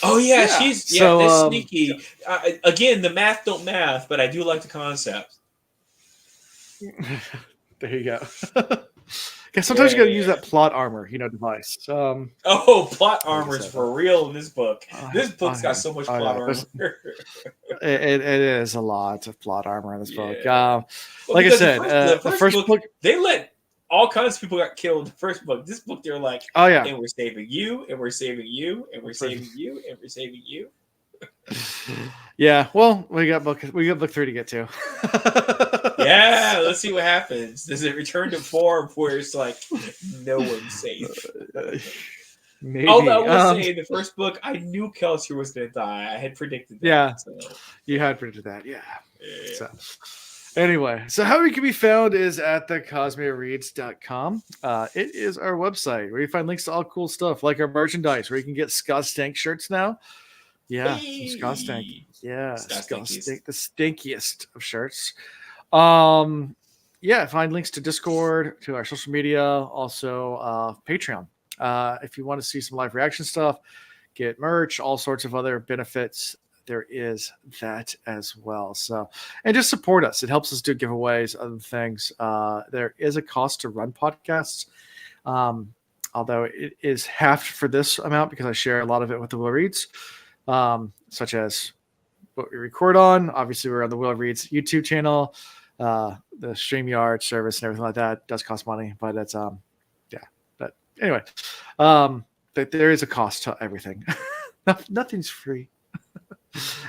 Oh, yeah. She's sneaky. Again, the math don't math, but I do like the concept. There you go. Yeah, sometimes you got to use that plot armor, device. Plot armor is for real in this book. This book's got so much plot armor. It is a lot of plot armor in this book. Like I said, the first book, they let all kinds of people got killed. The first book, this book, they're like, oh yeah, and we're saving you, and we're saving you, and we're saving you, and we're saving you. Yeah, well, we got book 3 to get to. Yeah, let's see what happens. Does it return to form where it's like no one's safe? Maybe. Although I will say, in the first book, I knew Kelsier was going to die. I had predicted that. Yeah, so. You had predicted that. Yeah. So, anyway, so how we can be found is at thecosmiareads.com. It is our website where you find links to all cool stuff like our merchandise, where you can get Scott Stank shirts now. Yeah, Scott Stank. Yeah, Scott Stank, the stinkiest of shirts. Find links to Discord, to our social media, also Patreon. If you want to see some live reaction stuff, get merch, all sorts of other benefits, there is that as well. So, and just support us. It helps us do giveaways, other things. There is a cost to run podcasts, although it is halved for this amount because I share a lot of it with the Will Reads. Such as what we record on. Obviously, we're on the Will Reads YouTube channel, the StreamYard service and everything like that. It does cost money, but it's But anyway, there is a cost to everything. Nothing's free.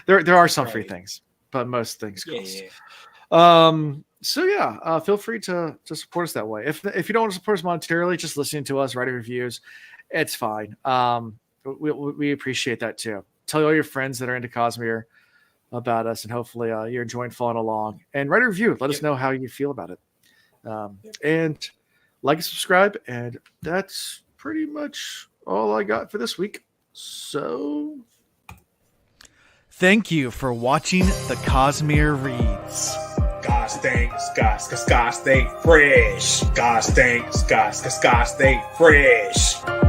There are some free things, but most things cost. Feel free to support us that way. If you don't want to support us monetarily, just listening to us, writing reviews, it's fine. We appreciate that too. Tell all your friends that are into Cosmere about us, and hopefully you're enjoying following along. And write a review. Let us know how you feel about it. And like and subscribe. And that's pretty much all I got for this week. So, thank you for watching the Cosmere Reads. stink, ska stink fresh. Ska stink, ska stink fresh.